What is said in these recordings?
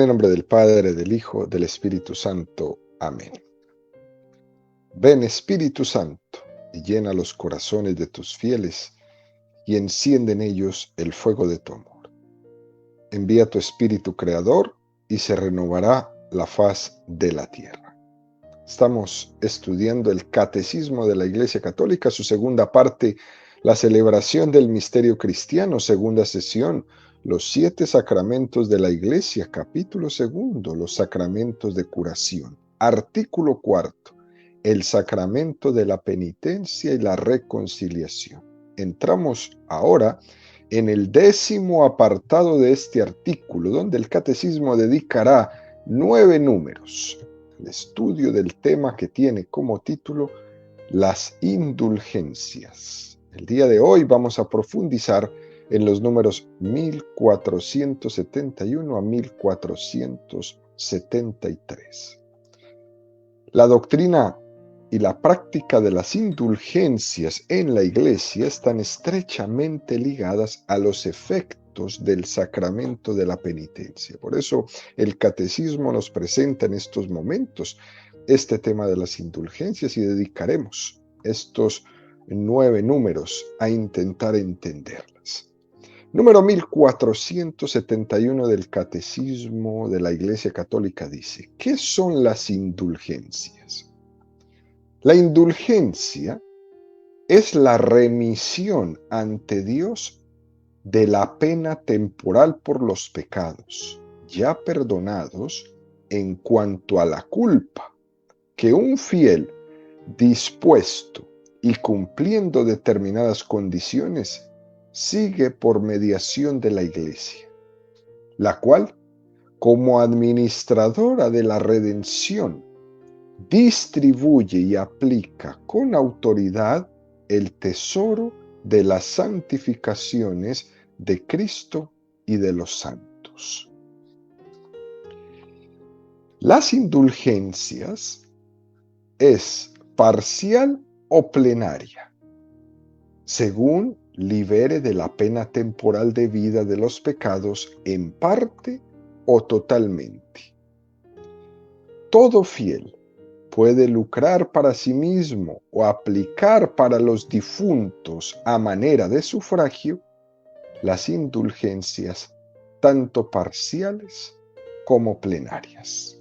En el nombre del Padre, del Hijo, del Espíritu Santo. Amén. Ven, Espíritu Santo, y llena los corazones de tus fieles, y enciende en ellos el fuego de tu amor. Envía tu Espíritu Creador, y se renovará la faz de la tierra. Estamos estudiando el Catecismo de la Iglesia Católica, su segunda parte, la celebración del misterio cristiano, segunda sesión, los 7 sacramentos de la Iglesia, capítulo 2, los sacramentos de curación. Artículo 4, el sacramento de la penitencia y la reconciliación. Entramos ahora en el 10º apartado de este artículo, donde el Catecismo dedicará 9 números al estudio del tema que tiene como título las indulgencias. El día de hoy vamos a profundizar en los números 1471 a 1473. La doctrina y la práctica de las indulgencias en la Iglesia están estrechamente ligadas a los efectos del sacramento de la penitencia. Por eso el Catecismo nos presenta en estos momentos este tema de las indulgencias y dedicaremos estos 9 números a intentar entenderlas. Número 1471 del Catecismo de la Iglesia Católica dice: ¿qué son las indulgencias? La indulgencia es la remisión ante Dios de la pena temporal por los pecados, ya perdonados en cuanto a la culpa, que un fiel dispuesto y cumpliendo determinadas condiciones sigue por mediación de la Iglesia, la cual, como administradora de la redención, distribuye y aplica con autoridad el tesoro de las santificaciones de Cristo y de los santos. Las indulgencias es parcial o plenaria, según libere de la pena temporal debida de los pecados en parte o totalmente. Todo fiel puede lucrar para sí mismo o aplicar para los difuntos a manera de sufragio las indulgencias tanto parciales como plenarias.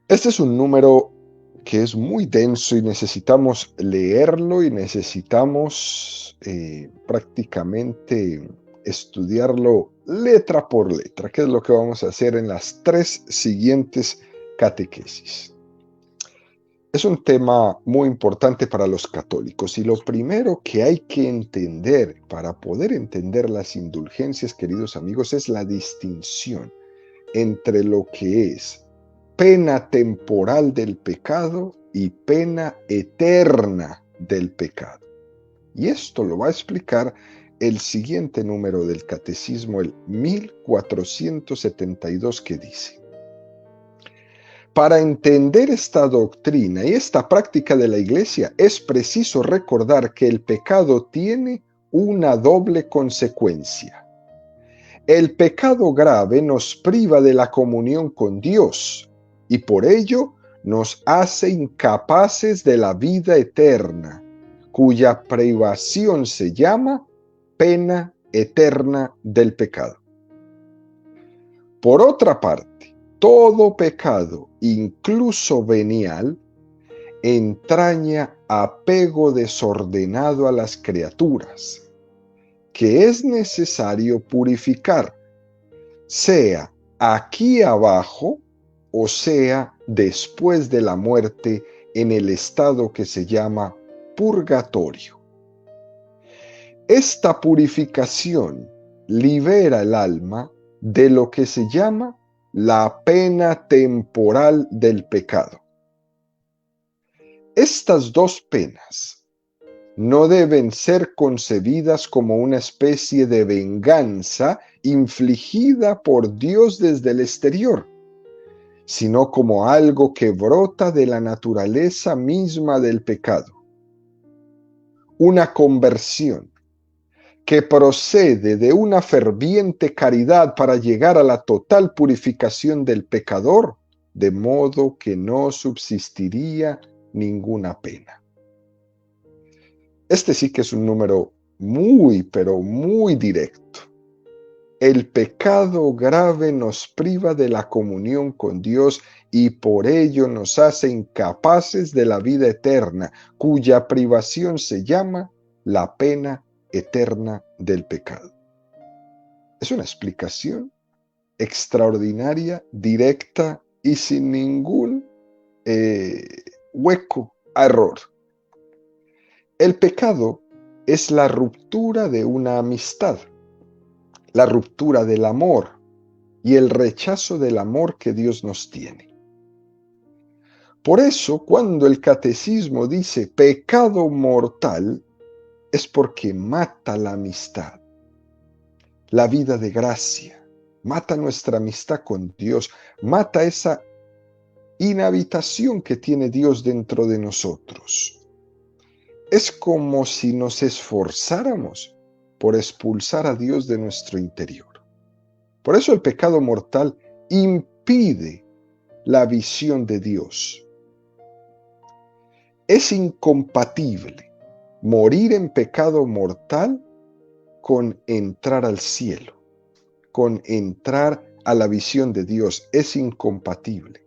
Este es un número que es muy denso y necesitamos leerlo y necesitamos prácticamente estudiarlo letra por letra, que es lo que vamos a hacer en las 3 siguientes catequesis. Es un tema muy importante para los católicos y lo primero que hay que entender para poder entender las indulgencias, queridos amigos, es la distinción entre lo que es pena temporal del pecado y pena eterna del pecado. Y esto lo va a explicar el siguiente número del Catecismo, el 1472, que dice: para entender esta doctrina y esta práctica de la Iglesia es preciso recordar que el pecado tiene una doble consecuencia. El pecado grave nos priva de la comunión con Dios y por ello nos hace incapaces de la vida eterna, cuya privación se llama pena eterna del pecado. Por otra parte, todo pecado, incluso venial, entraña apego desordenado a las criaturas, que es necesario purificar, sea aquí abajo o sea después de la muerte en el estado que se llama purgatorio. Esta purificación libera el alma de lo que se llama la pena temporal del pecado. Estas dos penas no deben ser concebidas como una especie de venganza infligida por Dios desde el exterior, sino como algo que brota de la naturaleza misma del pecado. Una conversión que procede de una ferviente caridad para llegar a la total purificación del pecador, de modo que no subsistiría ninguna pena. Este sí que es un número muy, pero muy directo. El pecado grave nos priva de la comunión con Dios y por ello nos hace incapaces de la vida eterna, cuya privación se llama la pena eterna del pecado. Es una explicación extraordinaria, directa y sin ningún hueco a error. El pecado es la ruptura de una amistad, la ruptura del amor y el rechazo del amor que Dios nos tiene. Por eso, cuando el catecismo dice pecado mortal, es porque mata la amistad, la vida de gracia, mata nuestra amistad con Dios, mata esa inhabitación que tiene Dios dentro de nosotros. Es como si nos esforzáramos por expulsar a Dios de nuestro interior. Por eso el pecado mortal impide la visión de Dios. Es incompatible morir en pecado mortal con entrar al cielo, con entrar a la visión de Dios. Es incompatible.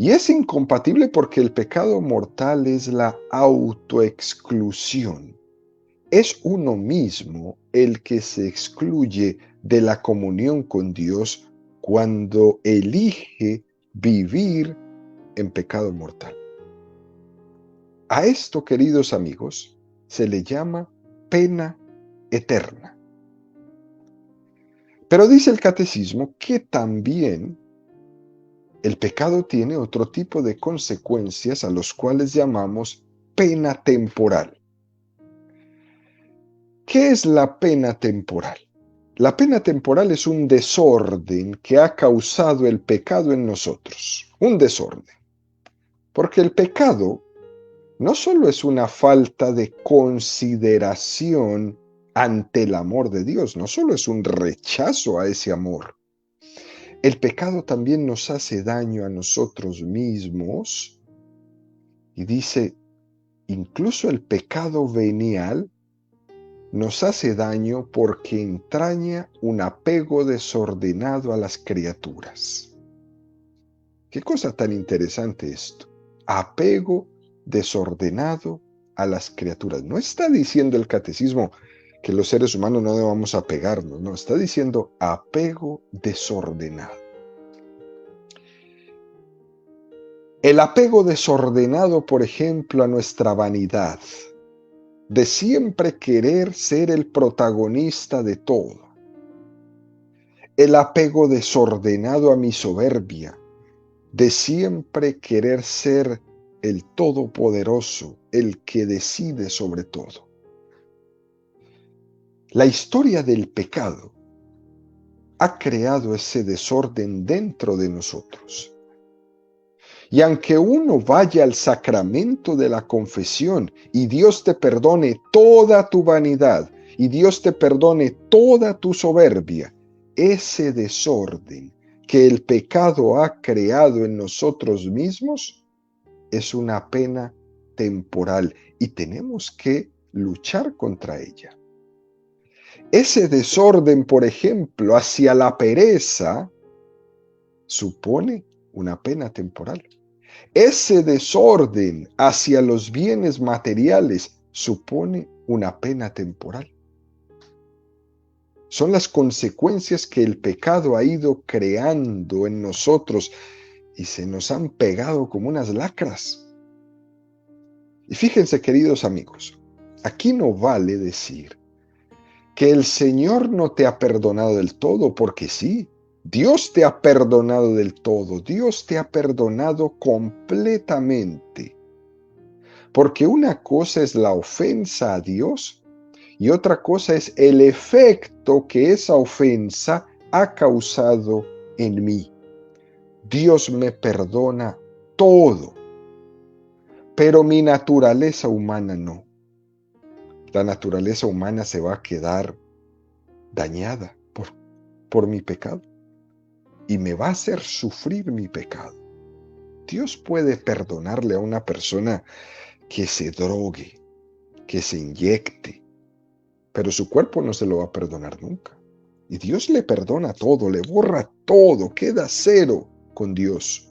Y es incompatible porque el pecado mortal es la autoexclusión. Es uno mismo el que se excluye de la comunión con Dios cuando elige vivir en pecado mortal. A esto, queridos amigos, se le llama pena eterna. Pero dice el catecismo que también el pecado tiene otro tipo de consecuencias a los cuales llamamos pena temporal. ¿Qué es la pena temporal? La pena temporal es un desorden que ha causado el pecado en nosotros. Un desorden. Porque el pecado no solo es una falta de consideración ante el amor de Dios, no solo es un rechazo a ese amor. El pecado también nos hace daño a nosotros mismos. Y dice, incluso el pecado venial nos hace daño porque entraña un apego desordenado a las criaturas. Qué cosa tan interesante esto. Apego desordenado a las criaturas. No está diciendo el catecismo que los seres humanos no debamos apegarnos, no, está diciendo apego desordenado. El apego desordenado, por ejemplo, a nuestra vanidad, de siempre querer ser el protagonista de todo. El apego desordenado a mi soberbia, de siempre querer ser el todopoderoso, el que decide sobre todo. La historia del pecado ha creado ese desorden dentro de nosotros. Y aunque uno vaya al sacramento de la confesión y Dios te perdone toda tu vanidad y Dios te perdone toda tu soberbia, ese desorden que el pecado ha creado en nosotros mismos es una pena temporal y tenemos que luchar contra ella. Ese desorden, por ejemplo, hacia la pereza, supone una pena temporal. Ese desorden hacia los bienes materiales supone una pena temporal. Son las consecuencias que el pecado ha ido creando en nosotros y se nos han pegado como unas lacras. Y fíjense, queridos amigos, aquí no vale decir que el Señor no te ha perdonado del todo, porque sí, Dios te ha perdonado del todo, Dios te ha perdonado completamente. Porque una cosa es la ofensa a Dios y otra cosa es el efecto que esa ofensa ha causado en mí. Dios me perdona todo, pero mi naturaleza humana no. La naturaleza humana se va a quedar dañada por mi pecado y me va a hacer sufrir mi pecado. Dios puede perdonarle a una persona que se drogue, que se inyecte, pero su cuerpo no se lo va a perdonar nunca. Y Dios le perdona todo, le borra todo, queda cero con Dios.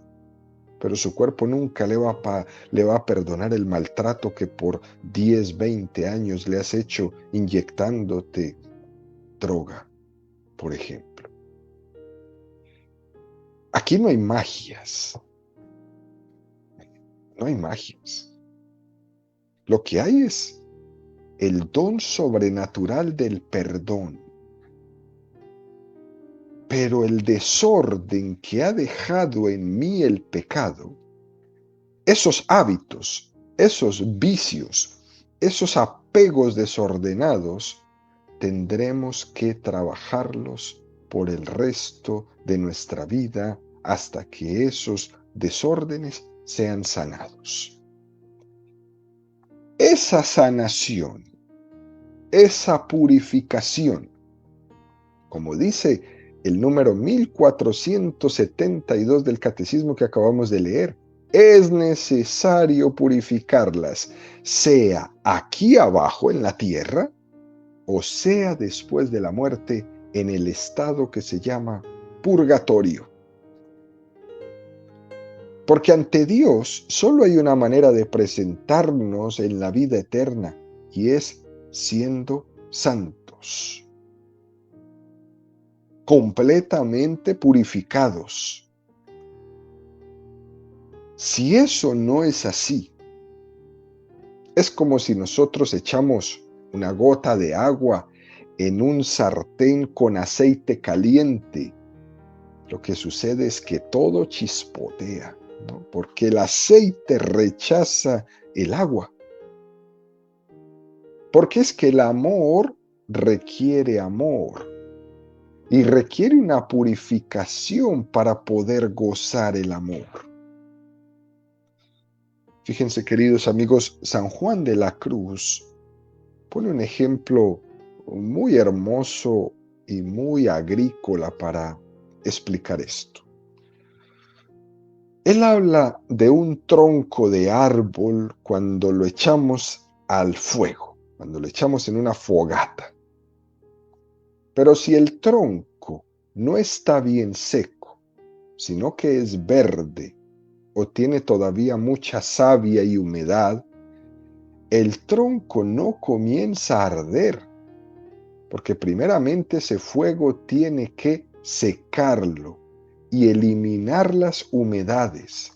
Pero su cuerpo nunca le va a perdonar el maltrato que por 10, 20 años le has hecho inyectándote droga, por ejemplo. Aquí no hay magias, no hay magias. Lo que hay es el don sobrenatural del perdón. Pero el desorden que ha dejado en mí el pecado, esos hábitos, esos vicios, esos apegos desordenados, tendremos que trabajarlos por el resto de nuestra vida hasta que esos desórdenes sean sanados. Esa sanación, esa purificación, como dice el número 1472 del catecismo que acabamos de leer, es necesario purificarlas, sea aquí abajo en la tierra, o sea después de la muerte en el estado que se llama purgatorio. Porque ante Dios solo hay una manera de presentarnos en la vida eterna, y es siendo santos, completamente purificados. Si eso no es así, es como si nosotros echamos una gota de agua en un sartén con aceite caliente. Lo que sucede es que todo chispotea, ¿no? Porque el aceite rechaza el agua. Porque es que el amor requiere amor y requiere una purificación para poder gozar el amor. Fíjense, queridos amigos, San Juan de la Cruz pone un ejemplo muy hermoso y muy agrícola para explicar esto. Él habla de un tronco de árbol cuando lo echamos al fuego, cuando lo echamos en una fogata. Pero si el tronco no está bien seco, sino que es verde o tiene todavía mucha savia y humedad, el tronco no comienza a arder, porque primeramente ese fuego tiene que secarlo y eliminar las humedades.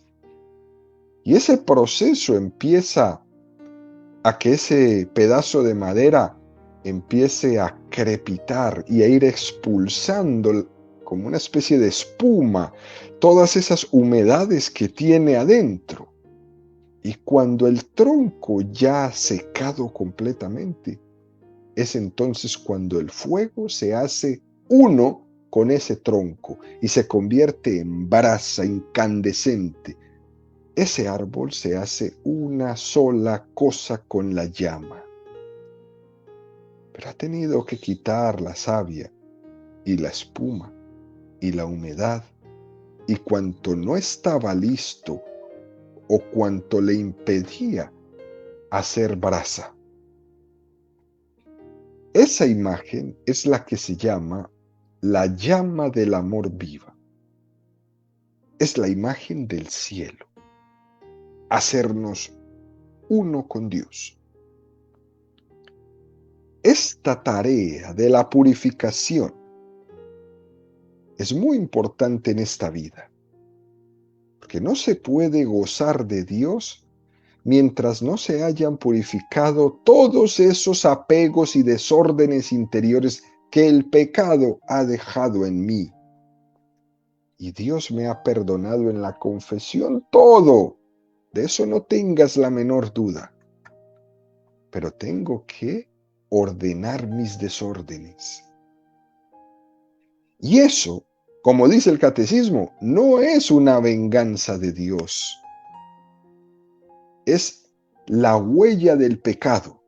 Y ese proceso empieza a que ese pedazo de madera empiece a crepitar y a ir expulsando como una especie de espuma todas esas humedades que tiene adentro. Y cuando el tronco ya ha secado completamente, es entonces cuando el fuego se hace uno con ese tronco y se convierte en brasa incandescente. Ese árbol se hace una sola cosa con la llama. Pero ha tenido que quitar la savia y la espuma y la humedad y cuanto no estaba listo o cuanto le impedía hacer brasa. Esa imagen es la que se llama la llama del amor viva. Es la imagen del cielo. Hacernos uno con Dios. Esta tarea de la purificación es muy importante en esta vida, porque no se puede gozar de Dios mientras no se hayan purificado todos esos apegos y desórdenes interiores que el pecado ha dejado en mí. Y Dios me ha perdonado en la confesión todo. De eso no tengas la menor duda. Pero tengo que ordenar mis desórdenes. Y eso, como dice el catecismo, no es una venganza de Dios. Es la huella del pecado.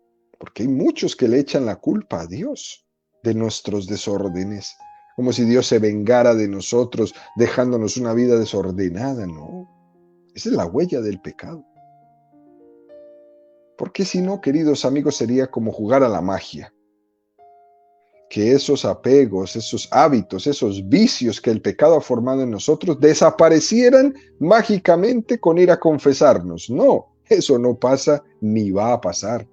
Porque hay muchos que le echan la culpa a Dios de nuestros desórdenes, como si Dios se vengara de nosotros dejándonos una vida desordenada. No, esa es la huella del pecado. Porque si no, queridos amigos, sería como jugar a la magia. Que esos apegos, esos hábitos, esos vicios que el pecado ha formado en nosotros desaparecieran mágicamente con ir a confesarnos. No, eso no pasa ni va a pasar.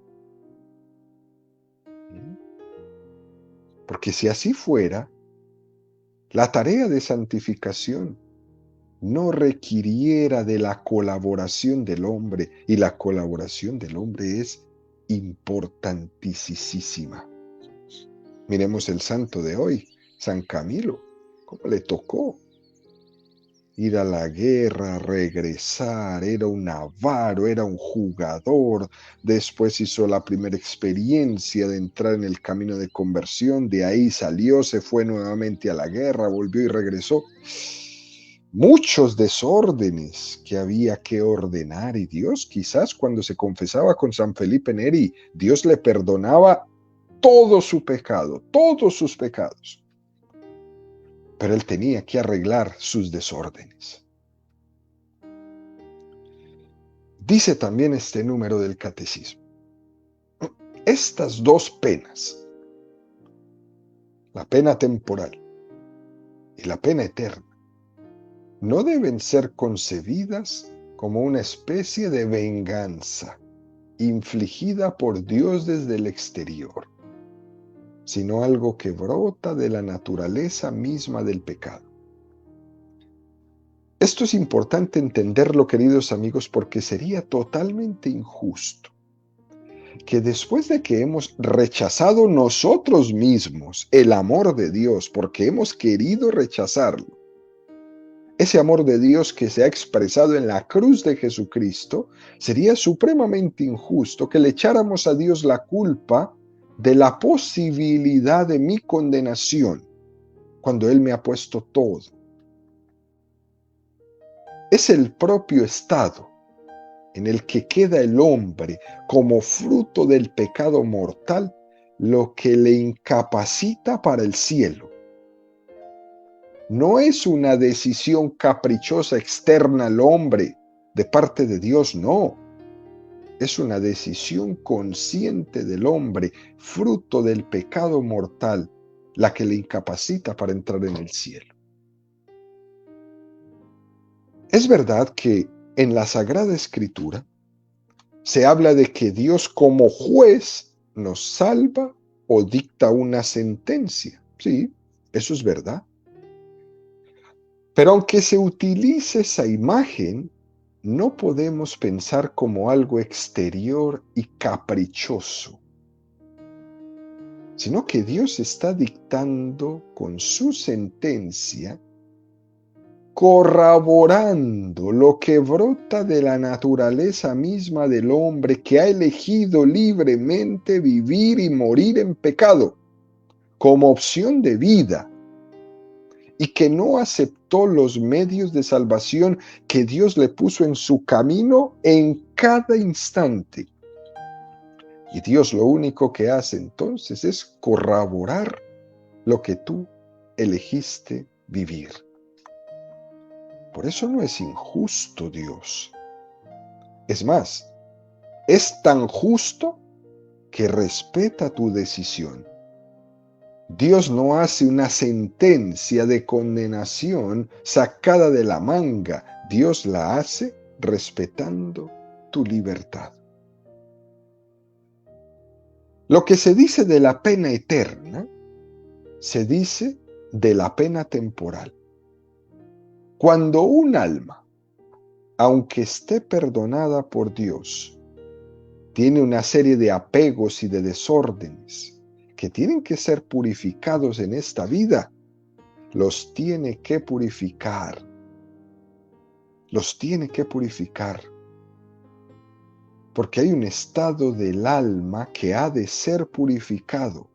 Porque si así fuera, la tarea de santificación no requiriera de la colaboración del hombre, y la colaboración del hombre es importantísima. Miremos el santo de hoy, San Camilo, cómo le tocó ir a la guerra, regresar, era un avaro, era un jugador, después hizo la primera experiencia de entrar en el camino de conversión, de ahí salió, se fue nuevamente a la guerra, volvió y regresó. Muchos desórdenes que había que ordenar, y Dios quizás cuando se confesaba con San Felipe Neri, Dios le perdonaba todo su pecado, todos sus pecados. Pero él tenía que arreglar sus desórdenes. Dice también este número del catecismo: estas dos penas, la pena temporal y la pena eterna, no deben ser concebidas como una especie de venganza infligida por Dios desde el exterior, sino algo que brota de la naturaleza misma del pecado. Esto es importante entenderlo, queridos amigos, porque sería totalmente injusto que después de que hemos rechazado nosotros mismos el amor de Dios, porque hemos querido rechazarlo, ese amor de Dios que se ha expresado en la cruz de Jesucristo, sería supremamente injusto que le echáramos a Dios la culpa de la posibilidad de mi condenación, cuando Él me ha puesto todo. Es el propio estado en el que queda el hombre como fruto del pecado mortal lo que le incapacita para el cielo. No es una decisión caprichosa externa al hombre de parte de Dios, no. Es una decisión consciente del hombre, fruto del pecado mortal, la que le incapacita para entrar en el cielo. Es verdad que en la Sagrada Escritura se habla de que Dios como juez nos salva o dicta una sentencia. Sí, eso es verdad. Pero aunque se utilice esa imagen, no podemos pensar como algo exterior y caprichoso, sino que Dios está dictando con su sentencia, corroborando lo que brota de la naturaleza misma del hombre que ha elegido libremente vivir y morir en pecado como opción de vida, y que no aceptó los medios de salvación que Dios le puso en su camino en cada instante. Y Dios lo único que hace entonces es corroborar lo que tú elegiste vivir. Por eso no es injusto Dios. Es más, es tan justo que respeta tu decisión. Dios no hace una sentencia de condenación sacada de la manga. Dios la hace respetando tu libertad. Lo que se dice de la pena eterna, se dice de la pena temporal. Cuando un alma, aunque esté perdonada por Dios, tiene una serie de apegos y de desórdenes que tienen que ser purificados en esta vida, los tiene que purificar. Los tiene que purificar. Porque hay un estado del alma que ha de ser purificado.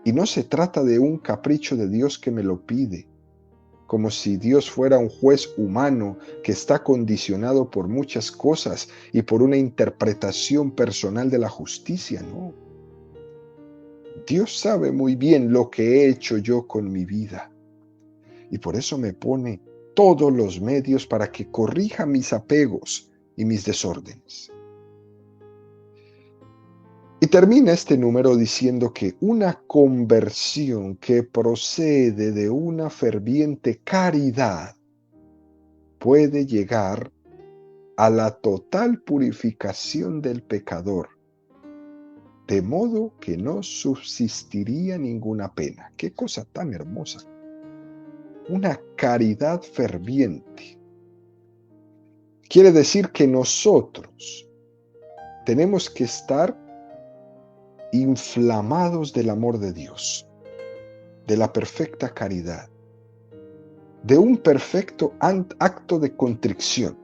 Y no se trata de un capricho de Dios que me lo pide, como si Dios fuera un juez humano que está condicionado por muchas cosas y por una interpretación personal de la justicia, no. Dios sabe muy bien lo que he hecho yo con mi vida y por eso me pone todos los medios para que corrija mis apegos y mis desórdenes. Y termina este número diciendo que una conversión que procede de una ferviente caridad puede llegar a la total purificación del pecador, de modo que no subsistiría ninguna pena. ¡Qué cosa tan hermosa! Una caridad ferviente. Quiere decir que nosotros tenemos que estar inflamados del amor de Dios, de la perfecta caridad, de un perfecto acto de contrición.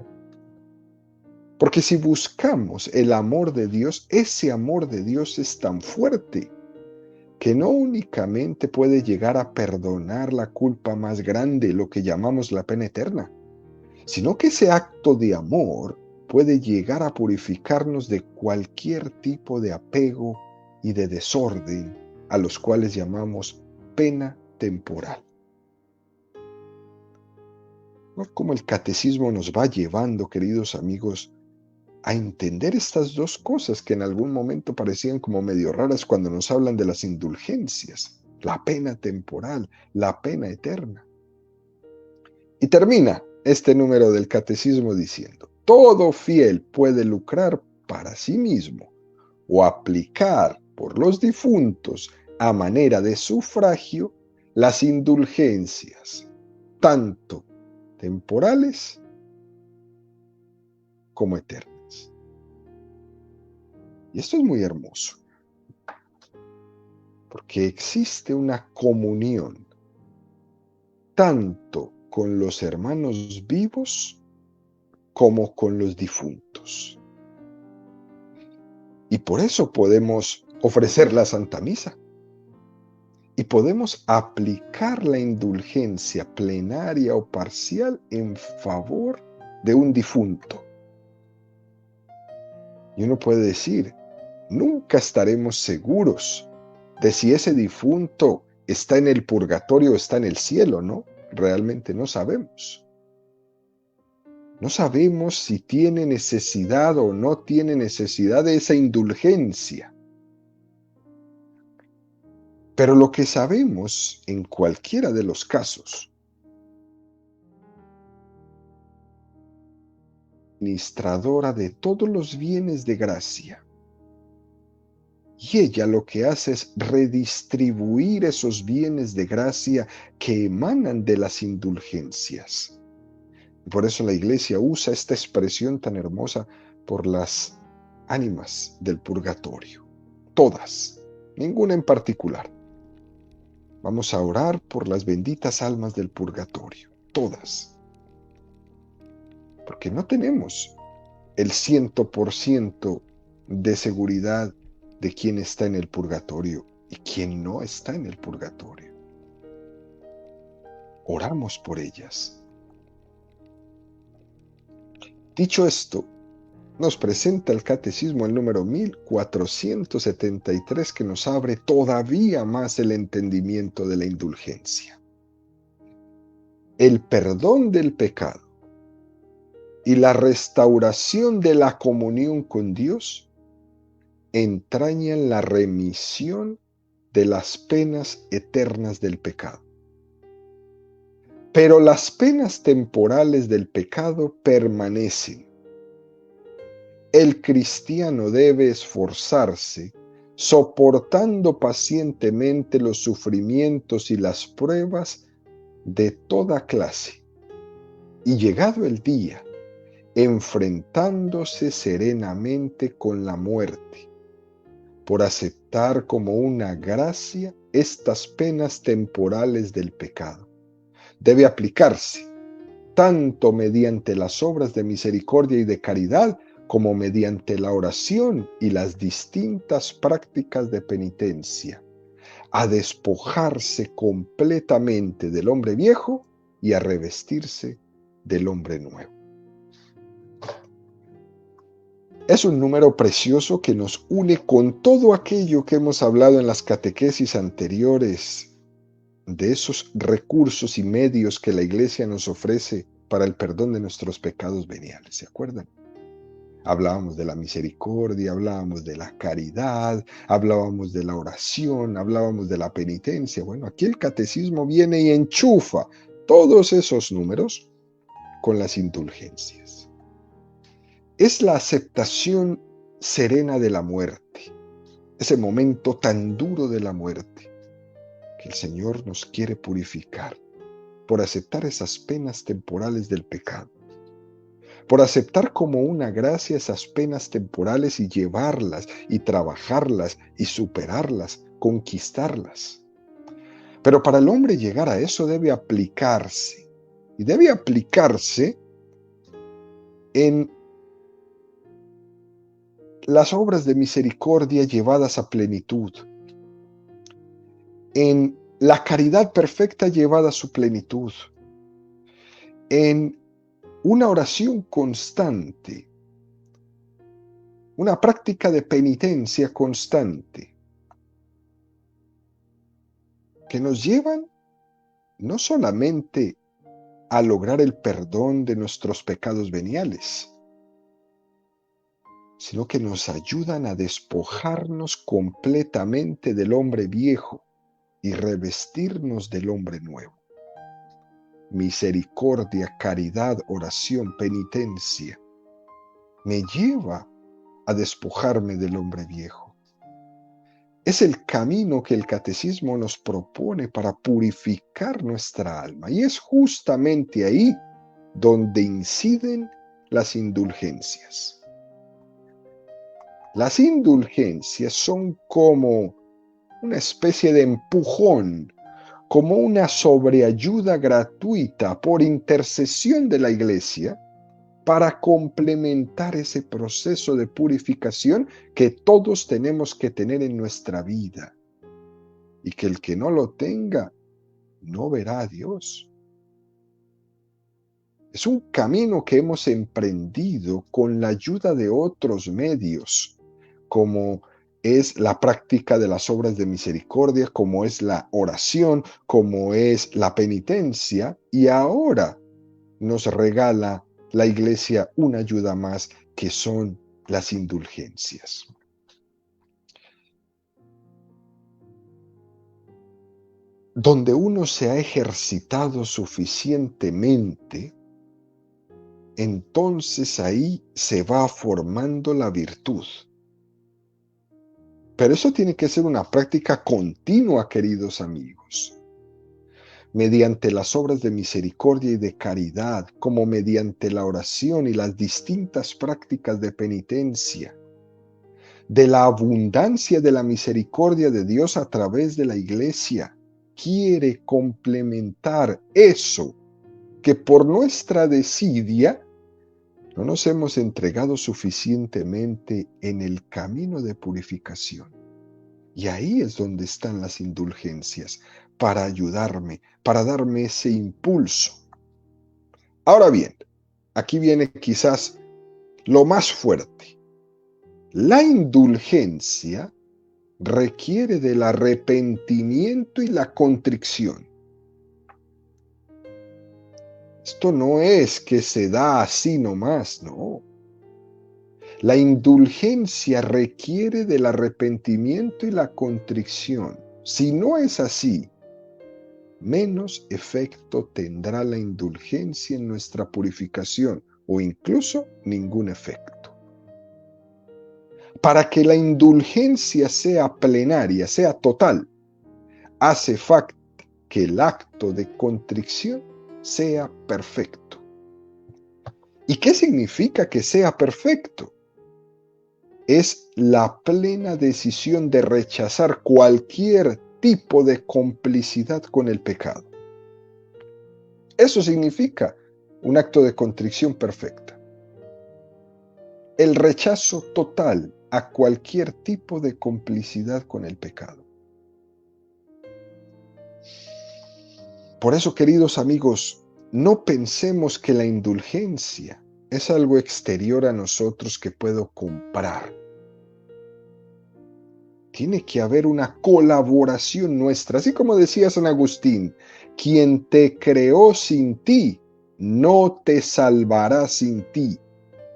Porque si buscamos el amor de Dios, ese amor de Dios es tan fuerte que no únicamente puede llegar a perdonar la culpa más grande, lo que llamamos la pena eterna, sino que ese acto de amor puede llegar a purificarnos de cualquier tipo de apego y de desorden, a los cuales llamamos pena temporal. ¿No? Como el catecismo nos va llevando, queridos amigos, a entender estas dos cosas que en algún momento parecían como medio raras cuando nos hablan de las indulgencias, la pena temporal, la pena eterna. Y termina este número del catecismo diciendo: todo fiel puede lucrar para sí mismo o aplicar por los difuntos a manera de sufragio las indulgencias, tanto temporales como eternas. Y esto es muy hermoso, porque existe una comunión tanto con los hermanos vivos como con los difuntos. Y por eso podemos ofrecer la Santa Misa. Y podemos aplicar la indulgencia plenaria o parcial en favor de un difunto. Y uno puede decir, nunca estaremos seguros de si ese difunto está en el purgatorio o está en el cielo, ¿no? Realmente no sabemos. No sabemos si tiene necesidad o no tiene necesidad de esa indulgencia. Pero lo que sabemos en cualquiera de los casos, administradora de todos los bienes de gracia, y ella lo que hace es redistribuir esos bienes de gracia que emanan de las indulgencias. Por eso la Iglesia usa esta expresión tan hermosa por las ánimas del purgatorio. Todas, ninguna en particular. Vamos a orar por las benditas almas del purgatorio. Todas. Porque no tenemos el 100% de seguridad de quién está en el purgatorio y quién no está en el purgatorio. Oramos por ellas. Dicho esto, nos presenta el Catecismo el número 1473 que nos abre todavía más el entendimiento de la indulgencia. El perdón del pecado y la restauración de la comunión con Dios entrañan la remisión de las penas eternas del pecado. Pero las penas temporales del pecado permanecen. El cristiano debe esforzarse, soportando pacientemente los sufrimientos y las pruebas de toda clase, y llegado el día, enfrentándose serenamente con la muerte, por aceptar como una gracia estas penas temporales del pecado. Debe aplicarse tanto mediante las obras de misericordia y de caridad como mediante la oración y las distintas prácticas de penitencia, a despojarse completamente del hombre viejo y a revestirse del hombre nuevo. Es un número precioso que nos une con todo aquello que hemos hablado en las catequesis anteriores, de esos recursos y medios que la Iglesia nos ofrece para el perdón de nuestros pecados veniales. ¿Se acuerdan? Hablábamos de la misericordia, hablábamos de la caridad, hablábamos de la oración, hablábamos de la penitencia. Bueno, aquí el catecismo viene y enchufa todos esos números con las indulgencias. Es la aceptación serena de la muerte, ese momento tan duro de la muerte, que el Señor nos quiere purificar por aceptar esas penas temporales del pecado, por aceptar como una gracia esas penas temporales y llevarlas y trabajarlas y superarlas, conquistarlas. Pero para el hombre llegar a eso debe aplicarse, y debe aplicarse en las obras de misericordia llevadas a plenitud, en la caridad perfecta llevada a su plenitud, en una oración constante, una práctica de penitencia constante, que nos llevan no solamente a lograr el perdón de nuestros pecados veniales, sino que nos ayudan a despojarnos completamente del hombre viejo y revestirnos del hombre nuevo. Misericordia, caridad, oración, penitencia, me lleva a despojarme del hombre viejo. Es el camino que el catecismo nos propone para purificar nuestra alma, y es justamente ahí donde inciden las indulgencias. Las indulgencias son como una especie de empujón, como una sobreayuda gratuita por intercesión de la Iglesia para complementar ese proceso de purificación que todos tenemos que tener en nuestra vida, y que el que no lo tenga no verá a Dios. Es un camino que hemos emprendido con la ayuda de otros medios, como es la práctica de las obras de misericordia, como es la oración, como es la penitencia, y ahora nos regala la Iglesia una ayuda más, que son las indulgencias. Donde uno se ha ejercitado suficientemente, entonces ahí se va formando la virtud. Pero eso tiene que ser una práctica continua, queridos amigos. Mediante las obras de misericordia y de caridad, como mediante la oración y las distintas prácticas de penitencia, de la abundancia de la misericordia de Dios a través de la Iglesia, quiere complementar eso que por nuestra desidia no nos hemos entregado suficientemente en el camino de purificación. Y ahí es donde están las indulgencias, para ayudarme, para darme ese impulso. Ahora bien, aquí viene quizás lo más fuerte. La indulgencia requiere del arrepentimiento y la contrición. Esto no es que se da así nomás, no. La indulgencia requiere del arrepentimiento y la contrición. Si no es así, menos efecto tendrá la indulgencia en nuestra purificación, o incluso ningún efecto. Para que la indulgencia sea plenaria, sea total, hace falta que el acto de contrición sea perfecto. ¿Y qué significa que sea perfecto? Es la plena decisión de rechazar cualquier tipo de complicidad con el pecado. Eso significa un acto de contrición perfecta. El rechazo total a cualquier tipo de complicidad con el pecado. Por eso, queridos amigos, no pensemos que la indulgencia es algo exterior a nosotros que puedo comprar. Tiene que haber una colaboración nuestra, así como decía San Agustín, quien te creó sin ti, no te salvará sin ti.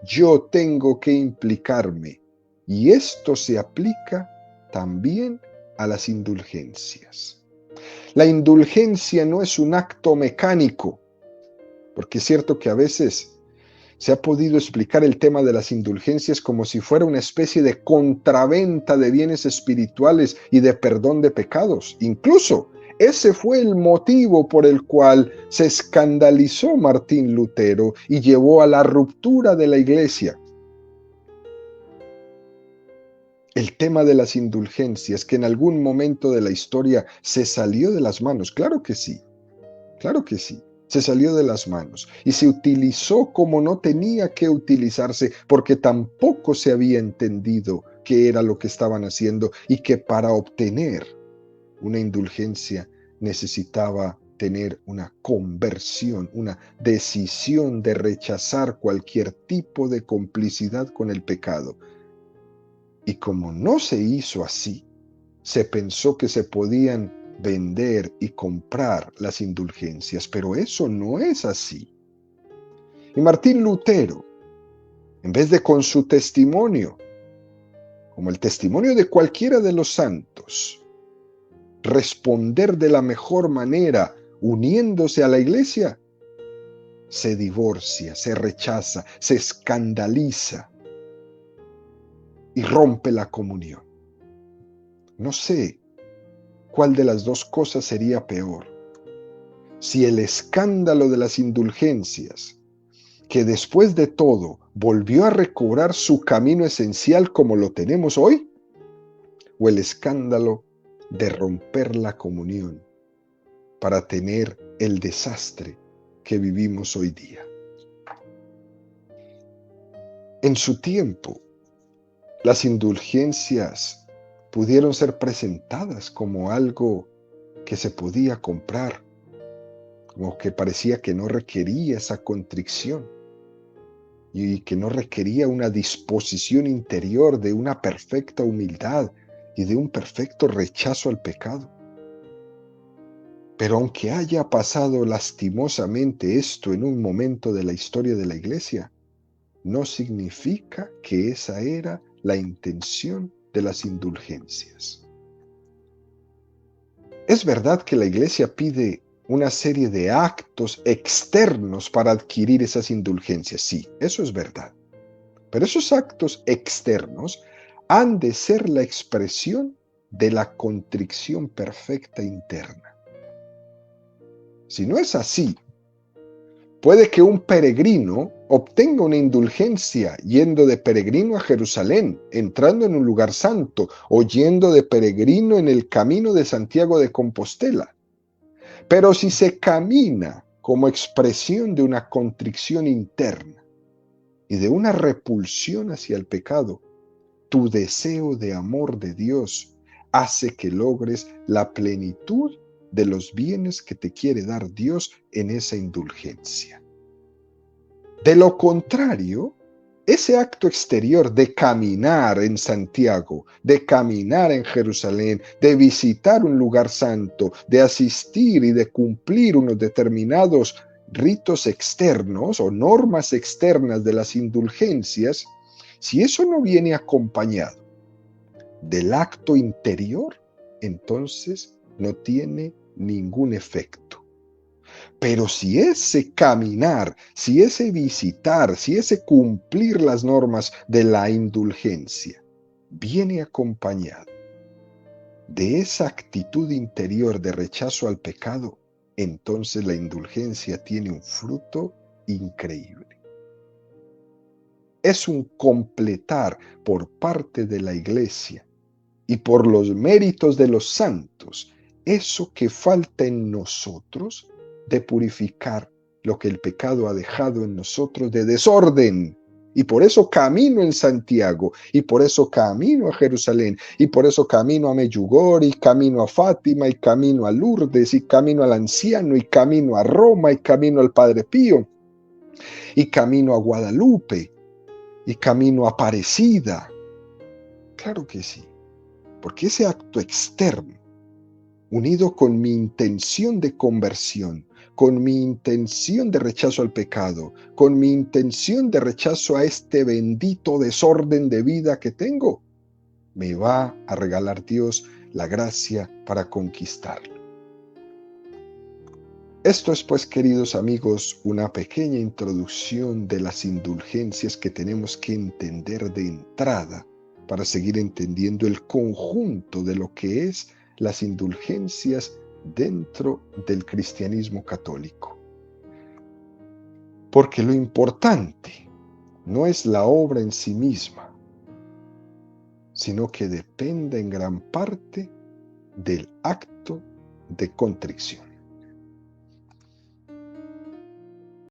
Yo tengo que implicarme. Y esto se aplica también a las indulgencias. La indulgencia no es un acto mecánico, porque es cierto que a veces se ha podido explicar el tema de las indulgencias como si fuera una especie de contraventa de bienes espirituales y de perdón de pecados. Incluso ese fue el motivo por el cual se escandalizó Martín Lutero y llevó a la ruptura de la iglesia. El tema de las indulgencias, que en algún momento de la historia se salió de las manos, claro que sí. Claro que sí, se salió de las manos y se utilizó como no tenía que utilizarse porque tampoco se había entendido qué era lo que estaban haciendo y que para obtener una indulgencia necesitaba tener una conversión, una decisión de rechazar cualquier tipo de complicidad con el pecado. Y como no se hizo así, se pensó que se podían vender y comprar las indulgencias, pero eso no es así. Y Martín Lutero, en vez de con su testimonio, como el testimonio de cualquiera de los santos, responder de la mejor manera uniéndose a la iglesia, se divorcia, se rechaza, se escandaliza y rompe la comunión. No sé cuál de las dos cosas sería peor. Si el escándalo de las indulgencias, que después de todo volvió a recobrar su camino esencial como lo tenemos hoy, o el escándalo de romper la comunión para tener el desastre que vivimos hoy día. En su tiempo, las indulgencias pudieron ser presentadas como algo que se podía comprar, como que parecía que no requería esa contrición y que no requería una disposición interior de una perfecta humildad y de un perfecto rechazo al pecado. Pero aunque haya pasado lastimosamente esto en un momento de la historia de la Iglesia, no significa que esa era la intención de las indulgencias. Es verdad que la Iglesia pide una serie de actos externos para adquirir esas indulgencias, sí, eso es verdad. Pero esos actos externos han de ser la expresión de la contrición perfecta interna. Si no es así, puede que un peregrino obtenga una indulgencia yendo de peregrino a Jerusalén, entrando en un lugar santo, o yendo de peregrino en el camino de Santiago de Compostela. Pero si se camina como expresión de una contrición interna y de una repulsión hacia el pecado, tu deseo de amor de Dios hace que logres la plenitud de los bienes que te quiere dar Dios en esa indulgencia. De lo contrario, ese acto exterior de caminar en Santiago, de caminar en Jerusalén, de visitar un lugar santo, de asistir y de cumplir unos determinados ritos externos o normas externas de las indulgencias, si eso no viene acompañado del acto interior, entonces no tiene ningún efecto. Pero si ese caminar, si ese visitar, si ese cumplir las normas de la indulgencia viene acompañado de esa actitud interior de rechazo al pecado, entonces la indulgencia tiene un fruto increíble. Es un completar por parte de la Iglesia y por los méritos de los santos eso que falta en nosotros de purificar lo que el pecado ha dejado en nosotros de desorden Y por eso camino en Santiago, y por eso camino a Jerusalén, y por eso camino a Medjugorje, y camino a Fátima, y camino a Lourdes, y camino al anciano, y camino a Roma, y camino al Padre Pío, y camino a Guadalupe, y camino a Aparecida. Claro que sí, porque ese acto externo, unido con mi intención de conversión, con mi intención de rechazo al pecado, con mi intención de rechazo a este bendito desorden de vida que tengo, me va a regalar Dios la gracia para conquistarlo. Esto es, pues, queridos amigos, una pequeña introducción de las indulgencias que tenemos que entender de entrada para seguir entendiendo el conjunto de lo que es las indulgencias dentro del cristianismo católico. Porque lo importante no es la obra en sí misma, sino que depende en gran parte del acto de contrición.